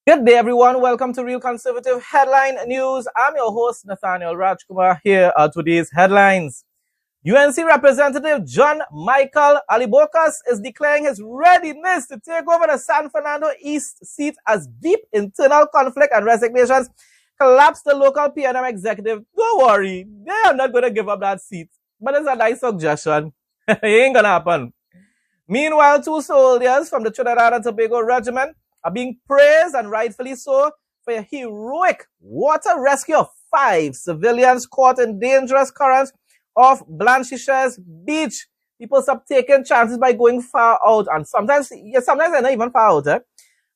Good day, everyone. Welcome to Real Conservative Headline News. I'm your host, Nathaniel Rajkumar. Here are today's headlines. UNC Representative John Michael Alibocus is declaring his readiness to take over the San Fernando East seat as deep internal conflict and resignations collapse the local PNM executive. Don't worry, they are not going to give up that seat. But it's a nice suggestion. It ain't going to happen. Meanwhile, 2 soldiers from the Trinidad and Tobago Regiment are being praised, and rightfully so, for a heroic water rescue of 5 civilians caught in dangerous currents off Blanchisseuse Beach. People stop taking chances by going far out, and sometimes they're not even far out. But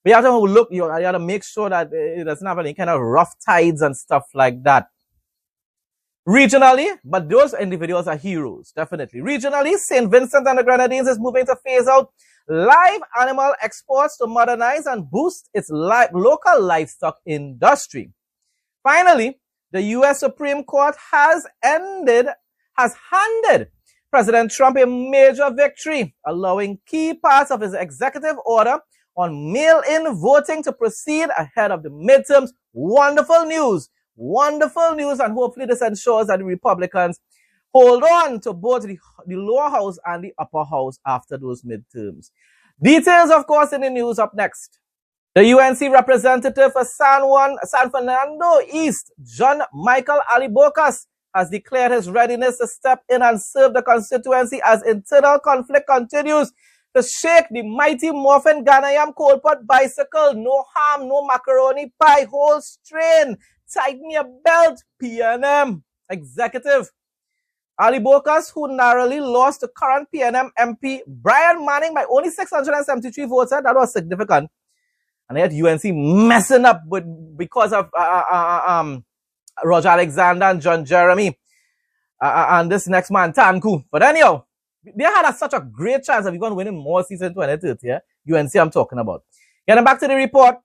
you have to look, you have to make sure that it doesn't have any kind of rough tides and stuff like that. Regionally, but those individuals are heroes, definitely. Regionally, St. Vincent and the Grenadines is moving to phase out live animal exports to modernize and boost its local livestock industry. Finally, the U.S. Supreme Court has handed President Trump a major victory, allowing key parts of his executive order on mail-in voting to proceed ahead of the midterms. Wonderful news, and hopefully this ensures that the Republicans hold on to both the lower house and the upper house after those midterms. Details, of course, in the news up next. The UNC representative for San Fernando East, John Michael Alibocus, has declared his readiness to step in and serve the constituency as internal conflict continues to shake the mighty Morphin Ghanaian coal pot bicycle. No harm, no macaroni pie, whole strain. Tighten your belt, PNM executive. Alibocus, who narrowly lost to current PNM MP Brian Manning by only 673 votes, that was significant. And yet UNC messing up because of Roger Alexander and John Jeremy and this next man, Tanku. But anyhow, they had such a great chance of even winning more seats in 2030. Yeah? UNC I'm talking about. Getting back to the report,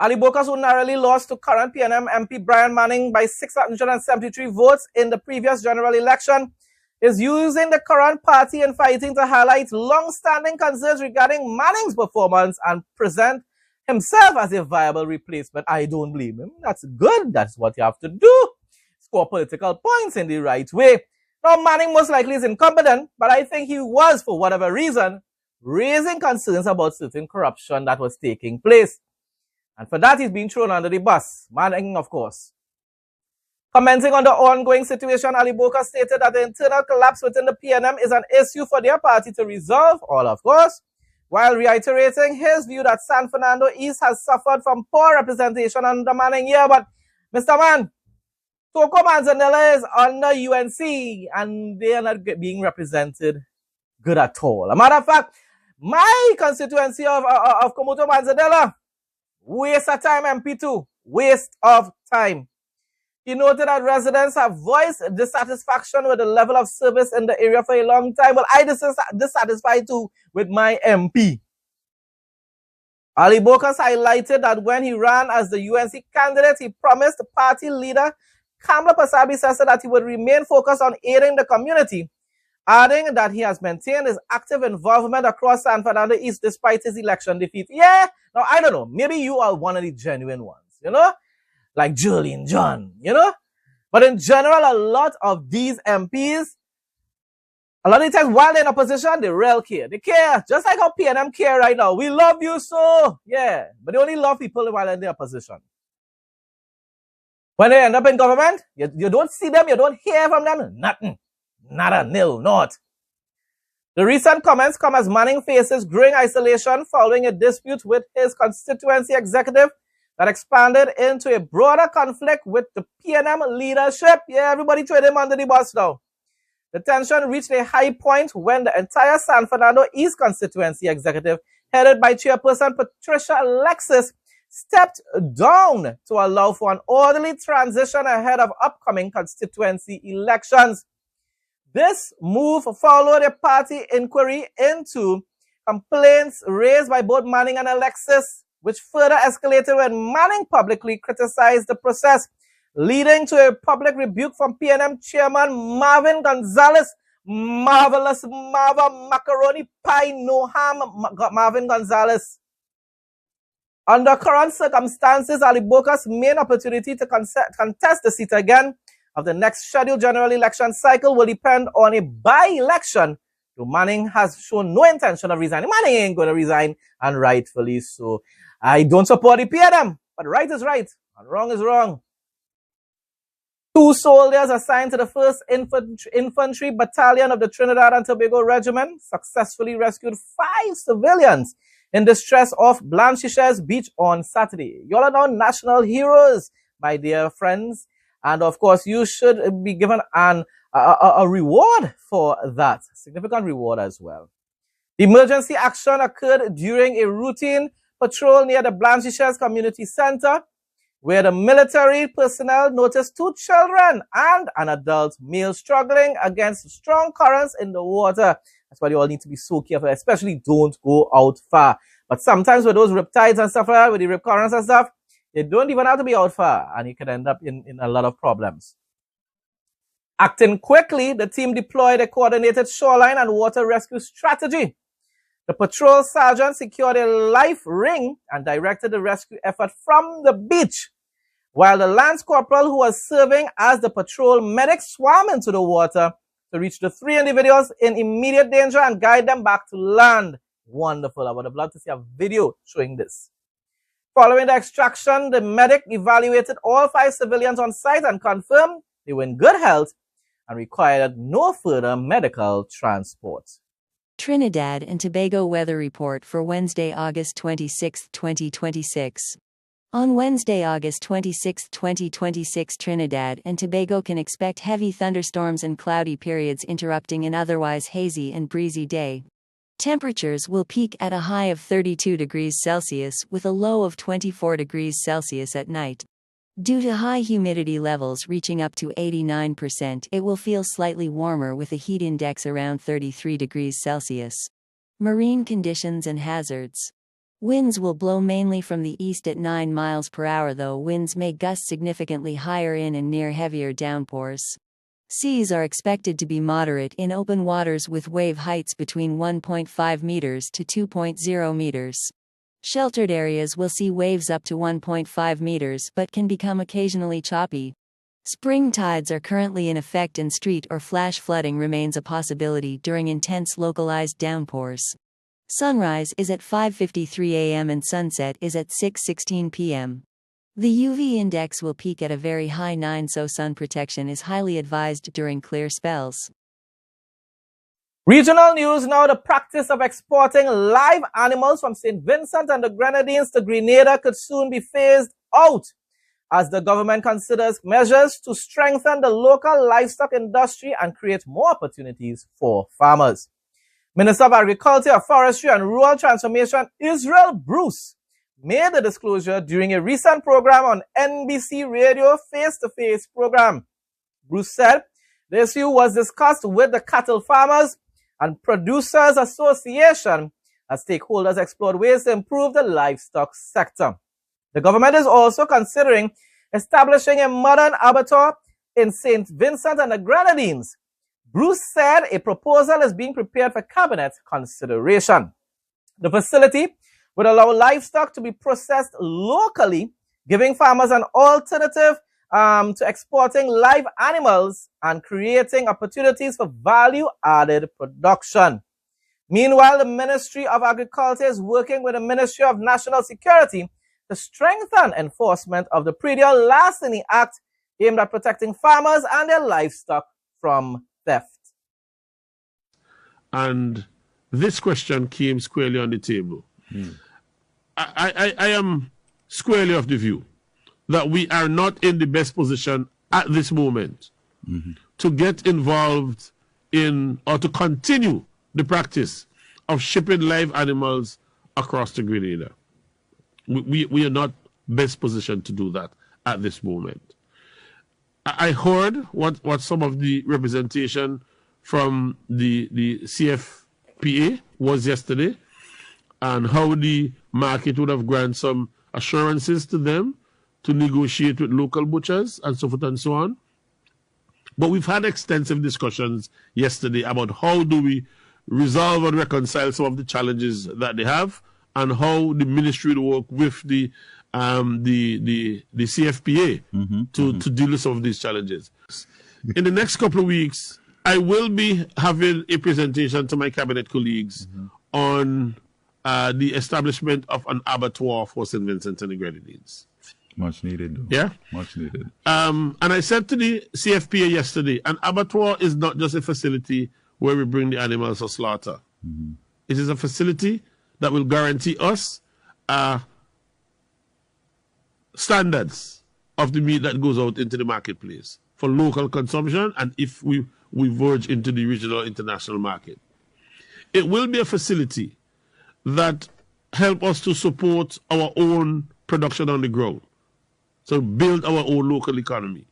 Alibocus, who narrowly lost to current PNM MP Brian Manning by 673 votes in the previous general election, is using the current party Infighting to highlight long-standing concerns regarding Manning's performance and present himself as a viable replacement. I don't blame him. That's good. That's what you have to do. Score political points in the right way. Now, Manning most likely is incompetent, but I think he was, for whatever reason, raising concerns about certain corruption that was taking place. And for that, he's been thrown under the bus. Manning, of course. Commenting on the ongoing situation, Alibocus stated that the internal collapse within the PNM is an issue for their party to resolve, all of course, while reiterating his view that San Fernando East has suffered from poor representation under Manning. Yeah, but Mr. Man, Toko Manzanella is under UNC and they are not being represented good at all. A matter of fact, my constituency of Komoto Manzanella, waste of time, MP2. Waste of time. He noted that residents have voiced dissatisfaction with the level of service in the area for a long time. Well, I dissatisfied too with my MP. Alibocus highlighted that when he ran as the UNC candidate, he promised the party leader, Kamla Pasabi-Sessa, that he would remain focused on aiding the community, adding that he has maintained his active involvement across San Fernando East despite his election defeat. Yeah, now I don't know. Maybe you are one of the genuine ones, you know? Like Julian John, you know? But in general, a lot of these MPs, a lot of the times while they're in opposition, they real care. They care, just like how PNM care right now. We love you so, yeah. But they only love people while in the opposition. When they end up in government, you don't see them, you don't hear from them, nothing. Nada, nil, not. The recent comments come as Manning faces growing isolation following a dispute with his constituency executive that expanded into a broader conflict with the PNM leadership. Yeah, everybody threw him under the bus now. The tension reached a high point when the entire San Fernando East constituency executive, headed by Chairperson Patricia Alexis, stepped down to allow for an orderly transition ahead of upcoming constituency elections. This move followed a party inquiry into complaints raised by both Manning and Alexis, which further escalated when Manning publicly criticized the process, leading to a public rebuke from PNM Chairman Marvin Gonzalez. Marvelous Marva Macaroni Pie No Ham Marvin Gonzalez. Under current circumstances, Alibocus' main opportunity to contest the seat again of the next scheduled general election cycle will depend on a by-election. So Manning has shown no intention of resigning. Manning ain't going to resign, and rightfully so. I don't support the PNM, but right is right, and wrong is wrong. 2 soldiers assigned to the 1st Infantry Battalion of the Trinidad and Tobago Regiment successfully rescued 5 civilians in distress off Blanchisseuse Beach on Saturday. Y'all are now national heroes, my dear friends. And of course, you should be given a reward for that. Significant reward as well. The emergency action occurred during a routine patrol near the Blanchisseuse Community Center, where the military personnel noticed 2 children and an adult male struggling against strong currents in the water. That's why you all need to be so careful, especially don't go out far. But sometimes with those riptides and stuff like that, with the rip currents and stuff, you don't even have to be out far, and you can end up in a lot of problems. Acting quickly, the team deployed a coordinated shoreline and water rescue strategy. The patrol sergeant secured a life ring and directed the rescue effort from the beach, while the lance corporal who was serving as the patrol medic swam into the water to reach the 3 individuals in immediate danger and guide them back to land. Wonderful. I would have loved to see a video showing this. Following the extraction, the medic evaluated all 5 civilians on site and confirmed they were in good health and required no further medical transport. Trinidad and Tobago weather report for Wednesday, August 26, 2026. On Wednesday, August 26, 2026, Trinidad and Tobago can expect heavy thunderstorms and cloudy periods interrupting an otherwise hazy and breezy day. Temperatures will peak at a high of 32 degrees Celsius with a low of 24 degrees Celsius at night. Due to high humidity levels reaching up to 89%, it will feel slightly warmer with a heat index around 33 degrees Celsius. Marine conditions and hazards. Winds will blow mainly from the east at 9 miles per hour, though winds may gust significantly higher in and near heavier downpours. Seas are expected to be moderate in open waters with wave heights between 1.5 meters to 2.0 meters. Sheltered areas will see waves up to 1.5 meters but can become occasionally choppy. Spring tides are currently in effect and street or flash flooding remains a possibility during intense localized downpours. Sunrise is at 5:53 a.m. and sunset is at 6:16 p.m. The UV index will peak at a very high 9, so sun protection is highly advised during clear spells. Regional news now. The practice of exporting live animals from St. Vincent and the Grenadines to Grenada could soon be phased out as the government considers measures to strengthen the local livestock industry and create more opportunities for farmers. Minister of Agriculture, Forestry and Rural Transformation, Israel Bruce, made the disclosure during a recent program on NBC Radio face-to-face program. Bruce said the issue was discussed with the Cattle Farmers and Producers Association as stakeholders explored ways to improve the livestock sector. The government is also considering establishing a modern abattoir in St. Vincent and the Grenadines. Bruce said a proposal is being prepared for cabinet consideration. The facility would allow livestock to be processed locally, giving farmers an alternative to exporting live animals and creating opportunities for value-added production. Meanwhile, the Ministry of Agriculture is working with the Ministry of National Security to strengthen enforcement of the Predial Larceny Act aimed at protecting farmers and their livestock from theft. And this question came squarely on the table. I am squarely of the view that we are not in the best position at this moment to get involved in or to continue the practice of shipping live animals across to Grenada. We are not best positioned to do that at this moment. I heard what some of the representation from the CFPA was yesterday, and how the market would have granted some assurances to them to negotiate with local butchers and so forth and so on. But we've had extensive discussions yesterday about how do we resolve and reconcile some of the challenges that they have and how the ministry will work with the CFPA to deal with some of these challenges. In the next couple of weeks, I will be having a presentation to my cabinet colleagues on the establishment of an abattoir for St. Vincent and the Grenadines. Much needed, though. Yeah? Much needed. And I said to the CFPA yesterday, an abattoir is not just a facility where we bring the animals for slaughter. It is a facility that will guarantee us standards of the meat that goes out into the marketplace for local consumption, and if we verge into the regional international market. It will be a facility that help us to support our own production on the ground. So build our own local economy.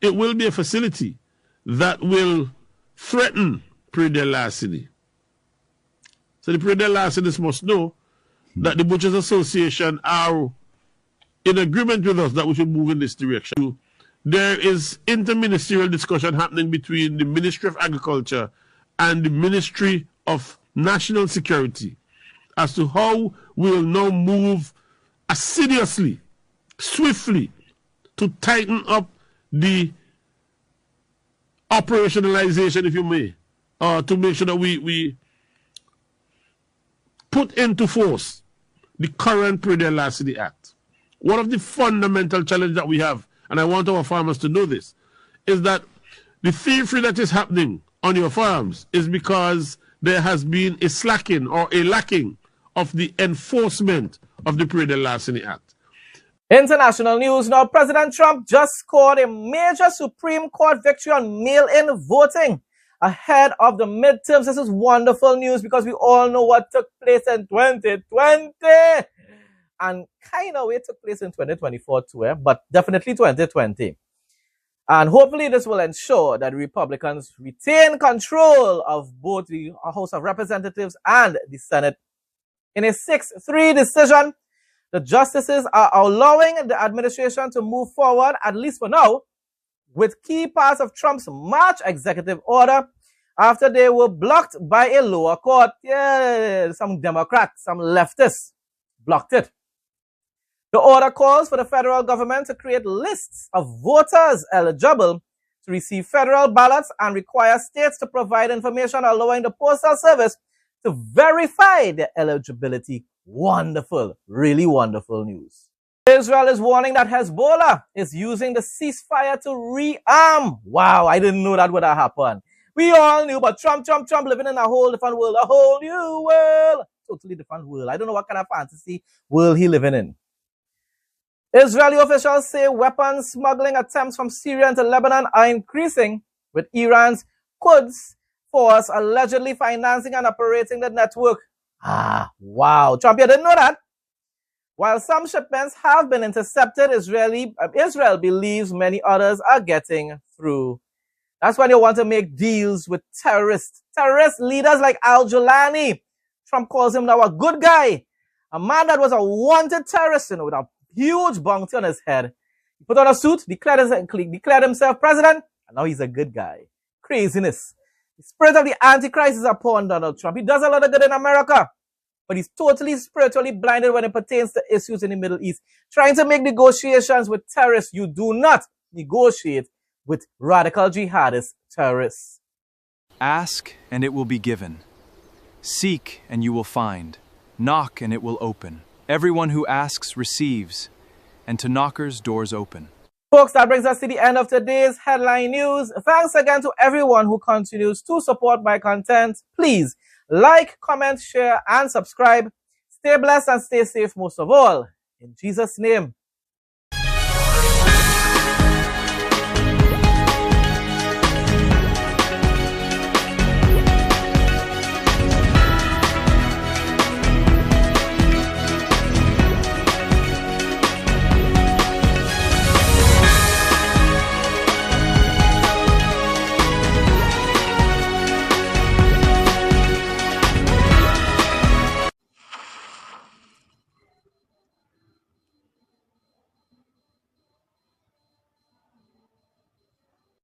It will be a facility that will threaten predial larceny. So the predial larcenists must know that the Butchers Association are in agreement with us that we should move in this direction. There is interministerial discussion happening between the Ministry of Agriculture and the Ministry of National Security as to how we will now move assiduously, swiftly, to tighten up the operationalization, if you may, to make sure that we put into force the current Predial Larceny Act. One of the fundamental challenges that we have, and I want our farmers to know this, is that the thievery that is happening on your farms is because there has been a slacking or a lacking of the enforcement of the Predial Larceny Act. International news now. President Trump just scored a major Supreme Court victory on mail-in voting ahead of the midterms. This is wonderful news because we all know what took place in 2020 and kind of it took place in 2024 too, but definitely 2020. And hopefully this will ensure that Republicans retain control of both the House of Representatives and the Senate. In a 6-3 decision, the justices are allowing the administration to move forward, at least for now, with key parts of Trump's March executive order after they were blocked by a lower court. Yeah, some Democrats, some leftists blocked it. The order calls for the federal government to create lists of voters eligible to receive federal ballots and require states to provide information allowing the Postal Service to verify their eligibility. Wonderful, really wonderful news. Israel is warning that Hezbollah is using the ceasefire to rearm. Wow, I didn't know that would have happened. We all knew, but Trump living in a whole different world, a whole new world. Totally different world. I don't know what kind of fantasy world he living in. Israeli officials say weapons smuggling attempts from Syria into Lebanon are increasing, with Iran's Quds force allegedly financing and operating the network. Wow. Trump, you didn't know that? While some shipments have been intercepted, Israel believes many others are getting through. That's when you want to make deals with terrorist leaders like Al-Jolani. Trump calls him now a good guy. A man that was a wanted terrorist, with a huge bounty on his head. He put on a suit, declared himself president, and now he's a good guy. Craziness. The spirit of the Antichrist is upon Donald Trump. He does a lot of good in America, but he's totally spiritually blinded when it pertains to issues in the Middle East. Trying to make negotiations with terrorists. You do not negotiate with radical jihadist terrorists. Ask, and it will be given. Seek, and you will find. Knock, and it will open. Everyone who asks receives, and to knockers doors open. Folks, that brings us to the end of today's headline news. Thanks again to everyone who continues to support my content. Please like, comment, share, and subscribe. Stay blessed and stay safe most of all. In Jesus' name.